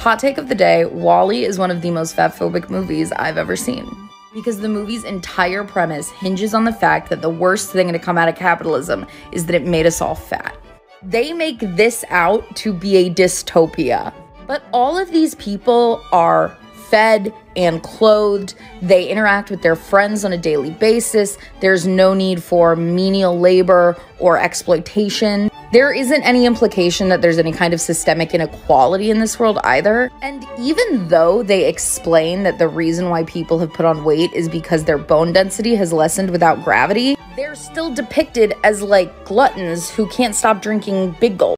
Hot take of the day, WALL-E is one of the most fatphobic movies I've ever seen. Because the movie's entire premise hinges on the fact that the worst thing to come out of capitalism is that it made us all fat. They make this out to be a dystopia. But all of these people are fed and clothed. They interact with their friends on a daily basis. There's no need for menial labor or exploitation. There isn't any implication that there's any kind of systemic inequality in this world either. And even though they explain that the reason why people have put on weight is because their bone density has lessened without gravity, they're still depicted as like gluttons who can't stop drinking Big Gulp.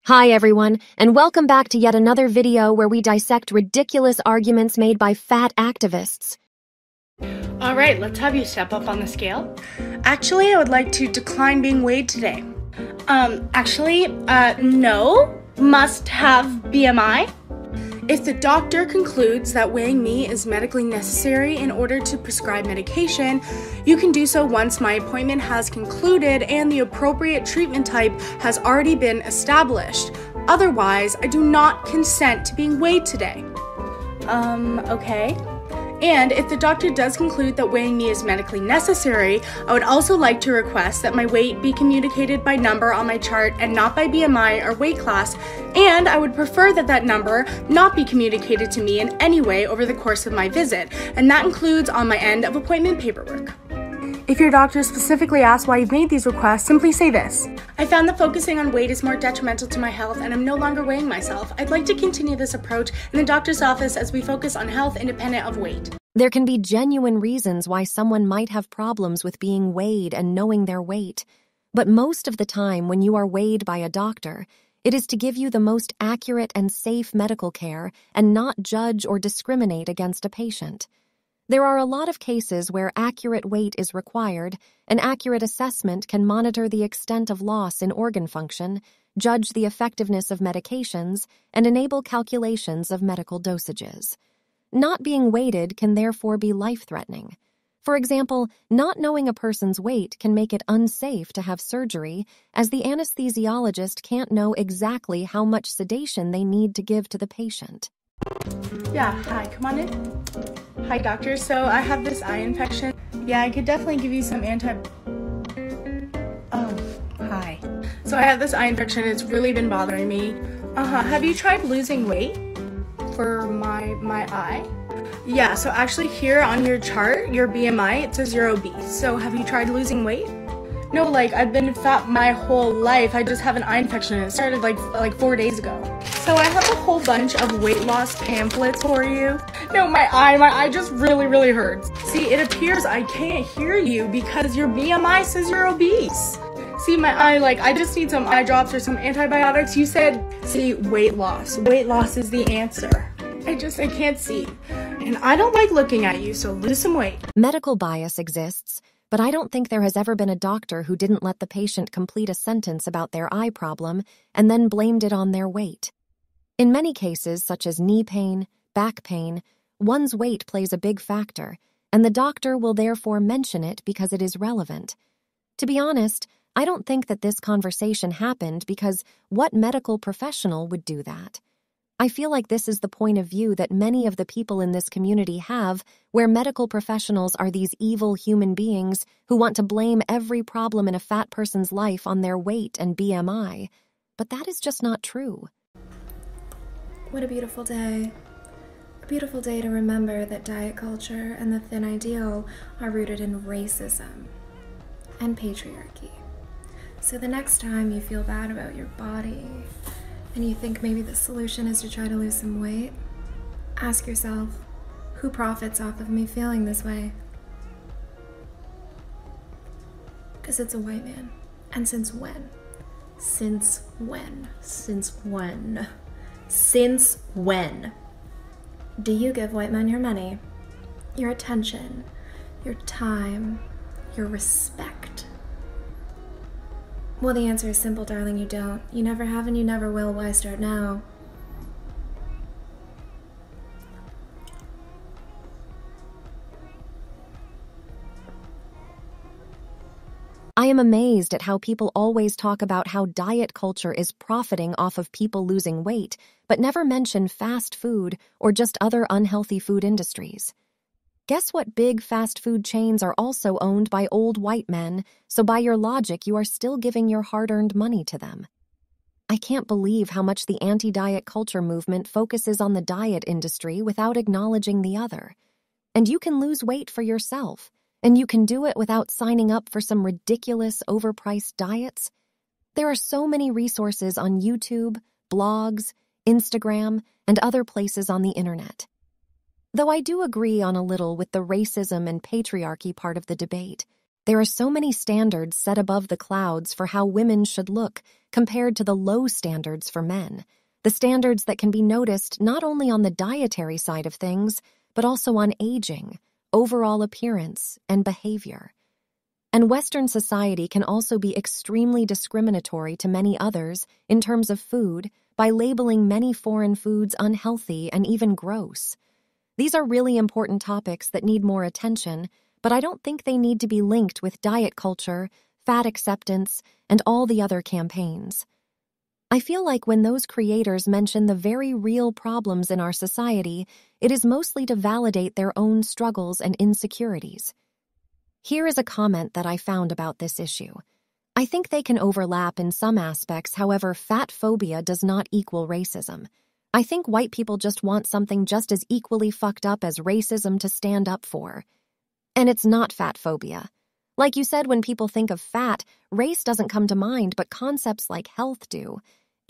Hi everyone, and welcome back to yet another video where we dissect ridiculous arguments made by fat activists. Alright, let's have you step up on the scale. Actually, I would like to decline being weighed today. No. Must have BMI. If the doctor concludes that weighing me is medically necessary in order to prescribe medication, you can do so once my appointment has concluded and the appropriate treatment type has already been established. Otherwise, I do not consent to being weighed today. Okay. And if the doctor does conclude that weighing me is medically necessary, I would also like to request that my weight be communicated by number on my chart and not by BMI or weight class, and I would prefer that that number not be communicated to me in any way over the course of my visit, and that includes on my end of appointment paperwork. If your doctor specifically asks why you've made these requests, simply say this: I found that focusing on weight is more detrimental to my health and I'm no longer weighing myself. I'd like to continue this approach in the doctor's office as we focus on health independent of weight. There can be genuine reasons why someone might have problems with being weighed and knowing their weight. But most of the time when you are weighed by a doctor, it is to give you the most accurate and safe medical care and not judge or discriminate against a patient. There are a lot of cases where accurate weight is required. An accurate assessment can monitor the extent of loss in organ function, judge the effectiveness of medications, and enable calculations of medical dosages. Not being weighted can therefore be life-threatening. For example, not knowing a person's weight can make it unsafe to have surgery, as the anesthesiologist can't know exactly how much sedation they need to give to the patient. Yeah, hi, come on in. Hi, doctor. So I have this eye infection. Yeah, I could definitely give you some Oh, hi. So I have this eye infection. It's really been bothering me. Have you tried losing weight for my eye? Yeah, so actually here on your chart, your BMI, it says you're obese. So have you tried losing weight? No, like I've been fat my whole life. I just have an eye infection and it started like 4 days ago. So I have a whole bunch of weight loss pamphlets for you. No, my eye just really hurts. See, it appears I can't hear you because your BMI says you're obese. See, my eye, I just need some eye drops or some antibiotics. You said, see, weight loss. Weight loss is the answer. I can't see. And I don't like looking at you, so lose some weight. Medical bias exists, but I don't think there has ever been a doctor who didn't let the patient complete a sentence about their eye problem and then blamed it on their weight. In many cases, such as knee pain, back pain, one's weight plays a big factor, and the doctor will therefore mention it because it is relevant. To be honest, I don't think that this conversation happened because what medical professional would do that? I feel like this is the point of view that many of the people in this community have, where medical professionals are these evil human beings who want to blame every problem in a fat person's life on their weight and BMI. But that is just not true. What a beautiful day. A beautiful day to remember that diet culture and the thin ideal are rooted in racism and patriarchy. So the next time you feel bad about your body and you think maybe the solution is to try to lose some weight, ask yourself, who profits off of me feeling this way? Because it's a white man. And since when? Since when? Since when? Since when? Do you give white men your money, your attention, your time, your respect? Well, the answer is simple, darling, you don't. You never have and you never will. Why start now? I am amazed at how people always talk about how diet culture is profiting off of people losing weight, but never mention fast food or just other unhealthy food industries. Guess what big fast food chains are also owned by old white men, so by your logic, you are still giving your hard-earned money to them. I can't believe how much the anti-diet culture movement focuses on the diet industry without acknowledging the other. And you can lose weight for yourself. And you can do it without signing up for some ridiculous, overpriced diets? There are so many resources on YouTube, blogs, Instagram, and other places on the internet. Though I do agree on a little with the racism and patriarchy part of the debate, there are so many standards set above the clouds for how women should look compared to the low standards for men. The standards that can be noticed not only on the dietary side of things, but also on aging, overall appearance, and behavior. And Western society can also be extremely discriminatory to many others in terms of food by labeling many foreign foods unhealthy and even gross. These are really important topics that need more attention, but I don't think they need to be linked with diet culture, fat acceptance, and all the other campaigns. I feel like when those creators mention the very real problems in our society, it is mostly to validate their own struggles and insecurities. Here is a comment that I found about this issue. I think they can overlap in some aspects, however, fat phobia does not equal racism. I think white people just want something just as equally fucked up as racism to stand up for. And it's not fat phobia. Like you said, when people think of fat, race doesn't come to mind, but concepts like health do.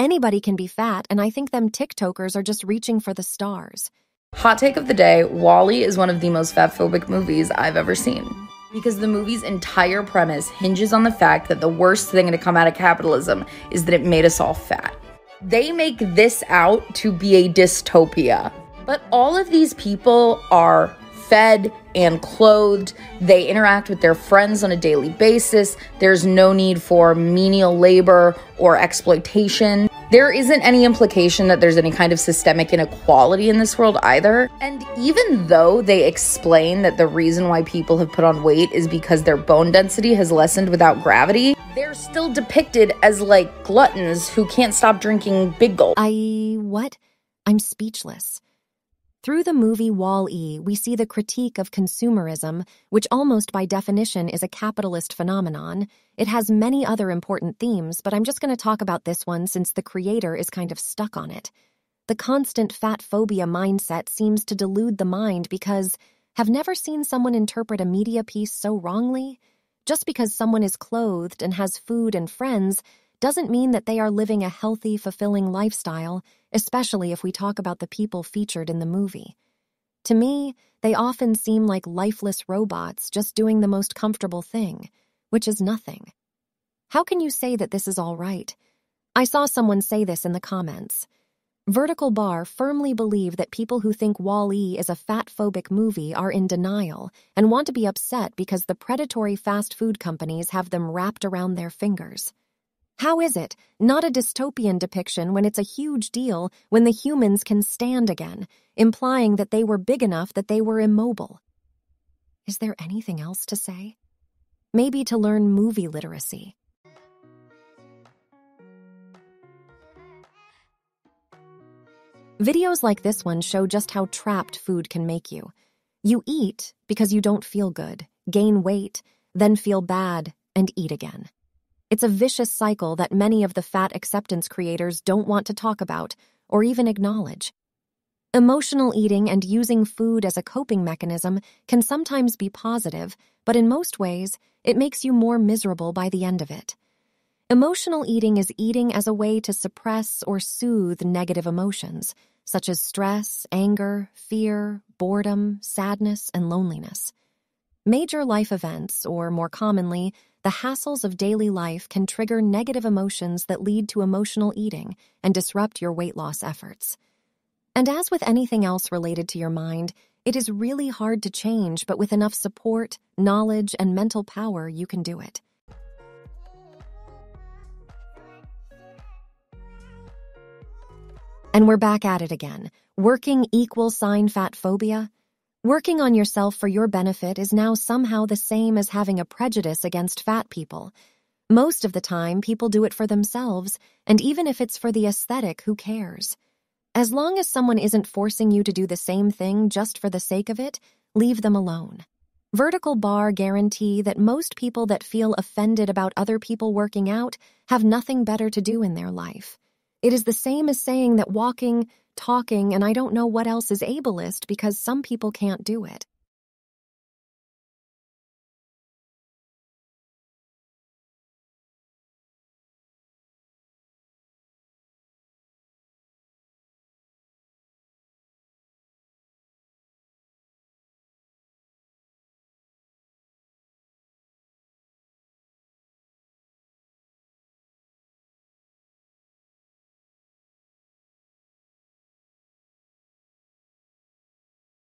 Anybody can be fat, and I think them TikTokers are just reaching for the stars. Hot take of the day, WALL-E is one of the most fatphobic movies I've ever seen. Because the movie's entire premise hinges on the fact that the worst thing to come out of capitalism is that it made us all fat. They make this out to be a dystopia. But all of these people are fed and clothed. They interact with their friends on a daily basis. There's no need for menial labor or exploitation. There isn't any implication that there's any kind of systemic inequality in this world either. And even though they explain that the reason why people have put on weight is because their bone density has lessened without gravity, they're still depicted as like gluttons who can't stop drinking Big Gulp. What? I'm speechless. Through the movie WALL-E, we see the critique of consumerism, which almost by definition is a capitalist phenomenon. It has many other important themes, but I'm just going to talk about this one since the creator is kind of stuck on it. The constant fat phobia mindset seems to delude the mind because have never seen someone interpret a media piece so wrongly? Just because someone is clothed and has food and friends doesn't mean that they are living a healthy, fulfilling lifestyle, especially if we talk about the people featured in the movie. To me, they often seem like lifeless robots just doing the most comfortable thing, which is nothing. How can you say that this is all right? I saw someone say this in the comments. Vertical Bar firmly believe that people who think WALL-E is a fat-phobic movie are in denial and want to be upset because the predatory fast food companies have them wrapped around their fingers. How is it not a dystopian depiction when it's a huge deal when the humans can stand again, implying that they were big enough that they were immobile? Is there anything else to say? Maybe to learn movie literacy. Videos like this one show just how trapped food can make you. You eat because you don't feel good, gain weight, then feel bad, and eat again. It's a vicious cycle that many of the fat acceptance creators don't want to talk about or even acknowledge. Emotional eating and using food as a coping mechanism can sometimes be positive, but in most ways, it makes you more miserable by the end of it. Emotional eating is eating as a way to suppress or soothe negative emotions, such as stress, anger, fear, boredom, sadness, and loneliness. Major life events, or more commonly, the hassles of daily life can trigger negative emotions that lead to emotional eating and disrupt your weight loss efforts. And as with anything else related to your mind, it is really hard to change, but with enough support, knowledge, and mental power, you can do it. And we're back at it again. Working equals fat phobia? Working on yourself for your benefit is now somehow the same as having a prejudice against fat people. Most of the time, people do it for themselves, and even if it's for the aesthetic, who cares? As long as someone isn't forcing you to do the same thing just for the sake of it, leave them alone. Vertical bar guarantee that most people that feel offended about other people working out have nothing better to do in their life. It is the same as saying that walking, talking, and I don't know what else is ableist because some people can't do it.